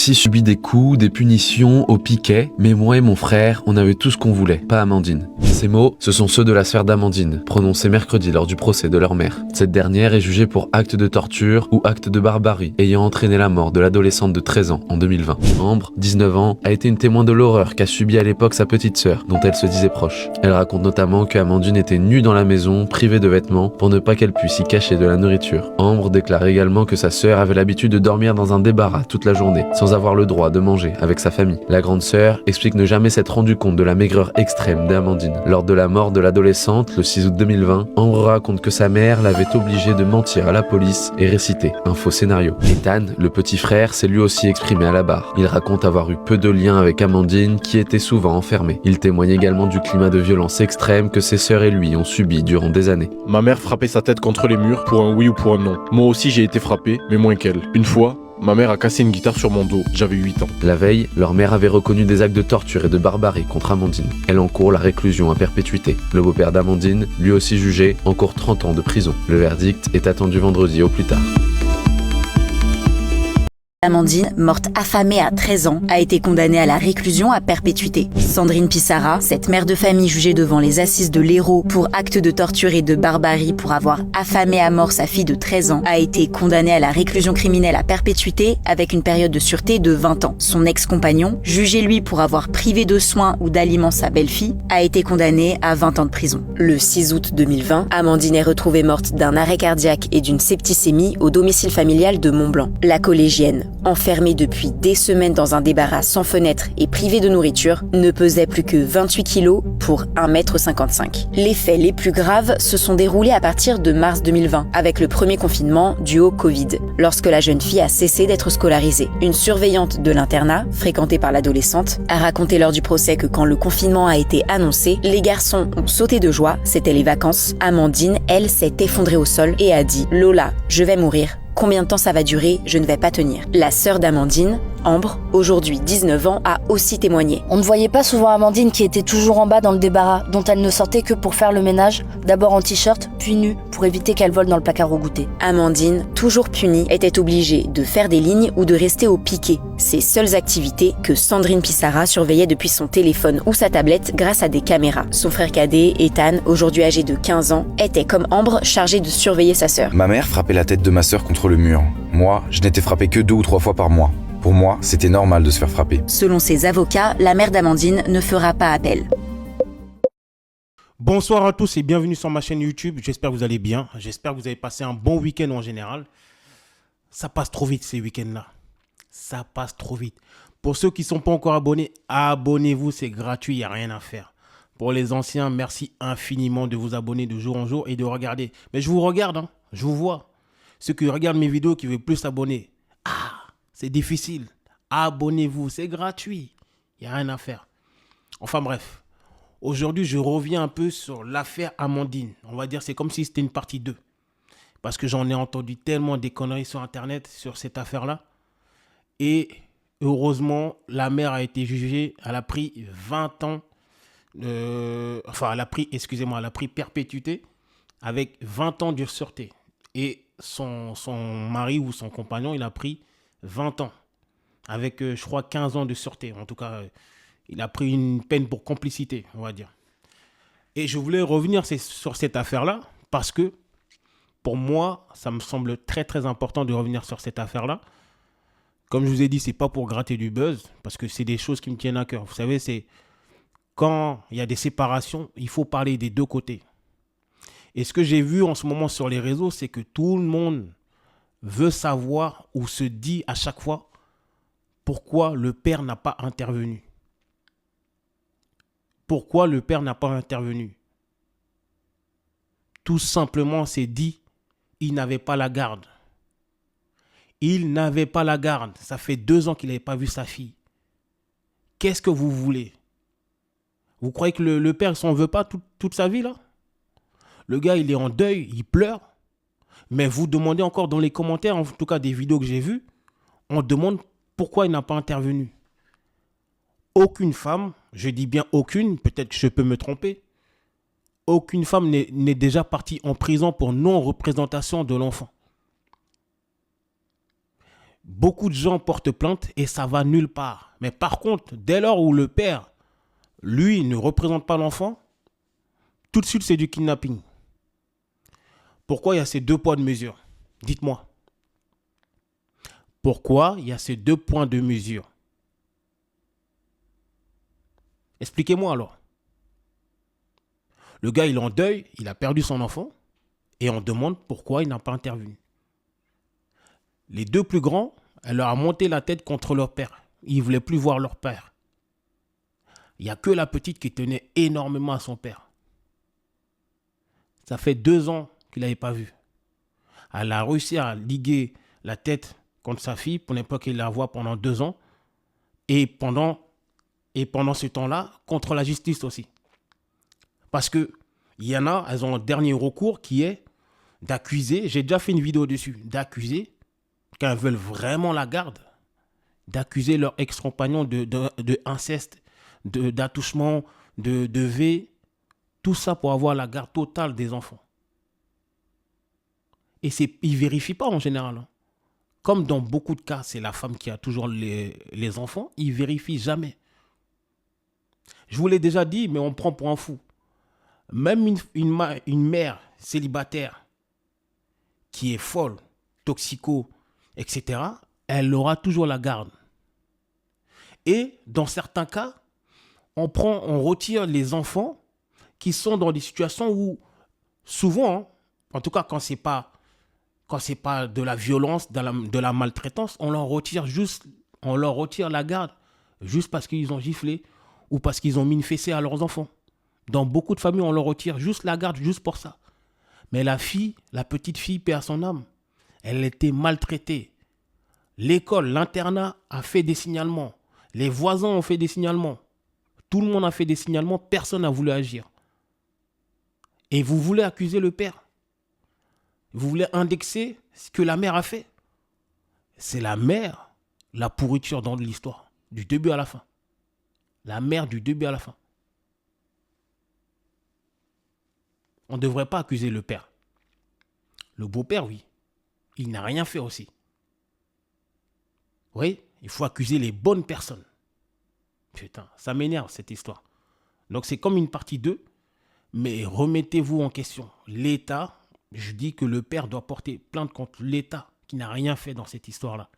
aussi subi des coups, des punitions, au piquet, mais moi et mon frère, on avait tout ce qu'on voulait, pas Amandine. Ces mots, ce sont ceux de la sœur d'Amandine, prononcés mercredi lors du procès de leur mère. Cette dernière est jugée pour acte de torture ou acte de barbarie, ayant entraîné la mort de l'adolescente de 13 ans en 2020. Ambre, 19 ans, a été une témoin de l'horreur qu'a subi à l'époque sa petite sœur, dont elle se disait proche. Elle raconte notamment qu'Amandine était nue dans la maison, privée de vêtements, pour ne pas qu'elle puisse y cacher de la nourriture. Ambre déclare également que sa sœur avait l'habitude de dormir dans un débarras toute la journée, sans avoir le droit de manger avec sa famille. La grande sœur explique ne jamais s'être rendue compte de la maigreur extrême d'Amandine. Lors de la mort de l'adolescente, le 6 août 2020, Ambre raconte que sa mère l'avait obligée de mentir à la police et réciter un faux scénario. Ethan, le petit frère, s'est lui aussi exprimé à la barre. Il raconte avoir eu peu de liens avec Amandine, qui était souvent enfermée. Il témoigne également du climat de violence extrême que ses sœurs et lui ont subi durant des années. Ma mère frappait sa tête contre les murs pour un oui ou pour un non. Moi aussi j'ai été frappé, mais moins qu'elle. Une fois, ma mère a cassé une guitare sur mon dos, j'avais 8 ans. La veille, leur mère avait reconnu des actes de torture et de barbarie contre Amandine. Elle encourt la réclusion à perpétuité. Le beau-père d'Amandine, lui aussi jugé, encourt 30 ans de prison. Le verdict est attendu vendredi au plus tard. Amandine, morte affamée à 13 ans, a été condamnée à la réclusion à perpétuité. Sandrine Pissarra, cette mère de famille jugée devant les assises de l'Hérault pour actes de torture et de barbarie pour avoir affamé à mort sa fille de 13 ans, a été condamnée à la réclusion criminelle à perpétuité avec une période de sûreté de 20 ans. Son ex-compagnon, jugé lui pour avoir privé de soins ou d'aliments sa belle-fille, a été condamné à 20 ans de prison. Le 6 août 2020, Amandine est retrouvée morte d'un arrêt cardiaque et d'une septicémie au domicile familial de Mont-Blanc. La collégienne, enfermée depuis des semaines dans un débarras sans fenêtre et privée de nourriture, ne pesait plus que 28 kilos pour 1,55 m. Les faits les plus graves se sont déroulés à partir de mars 2020, avec le premier confinement dû au Covid, lorsque la jeune fille a cessé d'être scolarisée. Une surveillante de l'internat, fréquentée par l'adolescente, a raconté lors du procès que quand le confinement a été annoncé, les garçons ont sauté de joie, c'était les vacances. Amandine, elle, s'est effondrée au sol et a dit « Lola, je vais mourir. Combien de temps ça va durer, je ne vais pas tenir. » La sœur d'Amandine, Ambre, aujourd'hui 19 ans, a aussi témoigné. On ne voyait pas souvent Amandine qui était toujours en bas dans le débarras, dont elle ne sortait que pour faire le ménage, d'abord en t-shirt, puis nue, pour éviter qu'elle vole dans le placard au goûter. Amandine, toujours punie, était obligée de faire des lignes ou de rester au piquet. Ces seules activités que Sandrine Pissarra surveillait depuis son téléphone ou sa tablette grâce à des caméras. Son frère cadet, Ethan, aujourd'hui âgé de 15 ans, était comme Ambre chargé de surveiller sa sœur. Ma mère frappait la tête de ma sœur contre le mur. Moi, je n'étais frappé que 2 ou 3 fois par mois. Pour moi, c'était normal de se faire frapper. Selon ses avocats, la mère d'Amandine ne fera pas appel. Bonsoir à tous et bienvenue sur ma chaîne YouTube. J'espère que vous allez bien. J'espère que vous avez passé un bon week-end en général. Ça passe trop vite ces week-ends-là. Ça passe trop vite. Pour ceux qui ne sont pas encore abonnés, abonnez-vous, c'est gratuit, il n'y a rien à faire. Pour les anciens, merci infiniment de vous abonner de jour en jour et de regarder. Mais je vous regarde, hein, je vous vois. Ceux qui regardent mes vidéos, qui veulent plus s'abonner. C'est difficile. Abonnez-vous, c'est gratuit. Il n'y a rien à faire. Enfin bref. Aujourd'hui, je reviens un peu sur l'affaire Amandine. On va dire c'est comme si c'était une partie 2. Parce que j'en ai entendu tellement des conneries sur Internet sur cette affaire-là. Et heureusement, la mère a été jugée. Elle a pris 20 ans. Elle a pris perpétuité avec 20 ans de sûreté. Et son mari ou son compagnon, il a pris 20 ans, avec, je crois, 15 ans de sûreté. En tout cas, il a pris une peine pour complicité, on va dire. Et je voulais revenir sur cette affaire-là, parce que, pour moi, ça me semble très, très important de revenir sur cette affaire-là. Comme je vous ai dit, c'est pas pour gratter du buzz, parce que c'est des choses qui me tiennent à cœur. Vous savez, c'est quand il y a des séparations, il faut parler des deux côtés. Et ce que j'ai vu en ce moment sur les réseaux, c'est que tout le monde veut savoir ou se dit à chaque fois pourquoi le père n'a pas intervenu. Pourquoi le père n'a pas intervenu? Tout simplement, c'est dit, il n'avait pas la garde. Il n'avait pas la garde. Ça fait 2 ans qu'il n'avait pas vu sa fille. Qu'est-ce que vous voulez? Vous croyez que le père ne s'en veut pas toute sa vie là? Le gars, il est en deuil, il pleure. Mais vous demandez encore dans les commentaires, en tout cas des vidéos que j'ai vues, on demande pourquoi il n'a pas intervenu. Aucune femme, je dis bien aucune, peut-être que je peux me tromper, aucune femme n'est déjà partie en prison pour non-représentation de l'enfant. Beaucoup de gens portent plainte et ça va nulle part. Mais par contre, dès lors où le père, lui, ne représente pas l'enfant, tout de suite, c'est du kidnapping. Pourquoi il y a ces deux poids de mesure? Dites-moi. Pourquoi il y a ces deux points de mesure? Expliquez-moi alors. Le gars, il est en deuil, il a perdu son enfant et on demande pourquoi il n'a pas intervenu. Les deux plus grands, elle leur a monté la tête contre leur père. Ils ne voulaient plus voir leur père. Il n'y a que la petite qui tenait énormément à son père. Ça fait 2 ans qu'il n'avait pas vu. Elle a réussi à liguer la tête contre sa fille pour ne pas qu'il la voie pendant 2 ans. Et pendant ce temps-là, contre la justice aussi. Parce qu'il y en a, elles ont un dernier recours qui est d'accuser, j'ai déjà fait une vidéo dessus, d'accuser, quand elles veulent vraiment la garde, d'accuser leur ex-compagnon de inceste, d'attouchement, de V, tout ça pour avoir la garde totale des enfants. Et ils ne vérifient pas en général. Hein. Comme dans beaucoup de cas, c'est la femme qui a toujours les enfants, ils ne vérifient jamais. Je vous l'ai déjà dit, mais on prend pour un fou. Même une mère célibataire qui est folle, toxico, etc., elle aura toujours la garde. Et dans certains cas, on retire les enfants qui sont dans des situations où, souvent, en tout cas quand c'est pas de la violence, de la maltraitance, on leur retire la garde juste parce qu'ils ont giflé ou parce qu'ils ont mis une fessée à leurs enfants. Dans beaucoup de familles, on leur retire juste la garde, juste pour ça. Mais la petite fille, paix à son âme, elle était maltraitée. L'école, l'internat a fait des signalements. Les voisins ont fait des signalements. Tout le monde a fait des signalements, personne n'a voulu agir. Et vous voulez accuser le père? Vous voulez indexer ce que la mère a fait? C'est la mère, la pourriture dans l'histoire, du début à la fin. La mère du début à la fin. On ne devrait pas accuser le père. Le beau-père, oui. Il n'a rien fait aussi. Oui, il faut accuser les bonnes personnes. Putain, ça m'énerve cette histoire. Donc c'est comme une partie 2, mais remettez-vous en question. L'État, je dis que le père doit porter plainte contre l'État qui n'a rien fait dans cette histoire-là.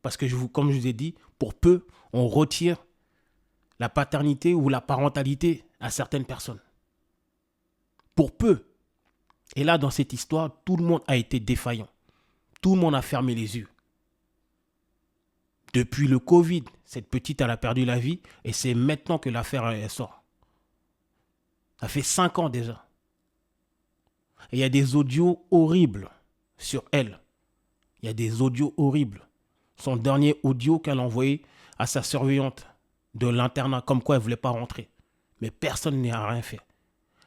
Parce que, comme je vous ai dit, pour peu, on retire la paternité ou la parentalité à certaines personnes. Pour peu. Et là, dans cette histoire, tout le monde a été défaillant. Tout le monde a fermé les yeux. Depuis le Covid, cette petite, elle a perdu la vie et c'est maintenant que l'affaire elle sort. Ça fait 5 ans déjà. Et il y a des audios horribles sur elle. Il y a des audios horribles. Son dernier audio qu'elle a envoyé à sa surveillante de l'internat, comme quoi elle ne voulait pas rentrer. Mais personne n'a rien fait.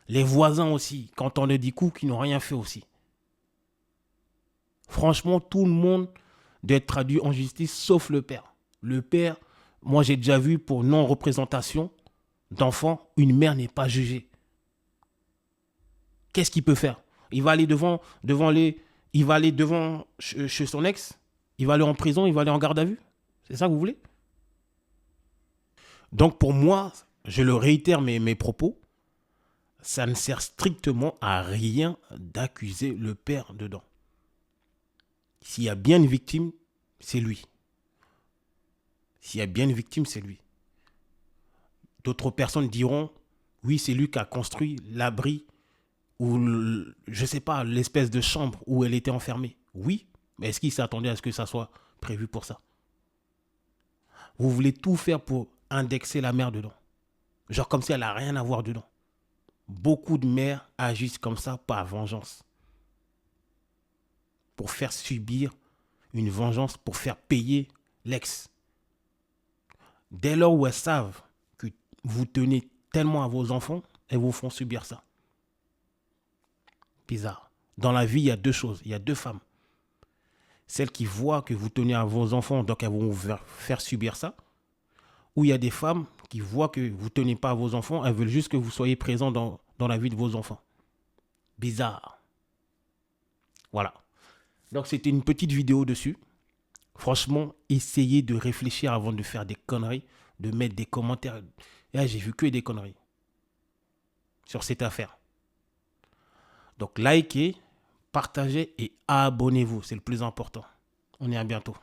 Les voisins aussi, quand on a dit coups, qui n'ont rien fait aussi. Franchement, tout le monde doit être traduit en justice, sauf le père. Le père, moi j'ai déjà vu pour non-représentation d'enfants, une mère n'est pas jugée. Qu'est-ce qu'il peut faire? Il va aller chez son ex, il va aller en prison, il va aller en garde à vue. C'est ça que vous voulez? Donc pour moi, je le réitère mes propos, ça ne sert strictement à rien d'accuser le père dedans. S'il y a bien une victime, c'est lui. S'il y a bien une victime, c'est lui. D'autres personnes diront, oui, c'est lui qui a construit l'abri ou, je ne sais pas, l'espèce de chambre où elle était enfermée. Oui, mais est-ce qu'il s'attendait à ce que ça soit prévu pour ça? Vous voulez tout faire pour indexer la mère dedans. Genre comme si elle n'a rien à voir dedans. Beaucoup de mères agissent comme ça par vengeance. Pour faire subir une vengeance, pour faire payer l'ex. Dès lors où elles savent que vous tenez tellement à vos enfants, elles vous font subir ça. Bizarre. Dans la vie, il y a 2 choses. Il y a 2 femmes. Celles qui voient que vous tenez à vos enfants, donc elles vont vous faire subir ça. Ou il y a des femmes qui voient que vous ne tenez pas à vos enfants, elles veulent juste que vous soyez présent dans la vie de vos enfants. Bizarre. Voilà. Donc c'était une petite vidéo dessus. Franchement, essayez de réfléchir avant de faire des conneries, de mettre des commentaires. Et là, j'ai vu que des conneries sur cette affaire. Donc, likez, partagez et abonnez-vous. C'est le plus important. On est à bientôt.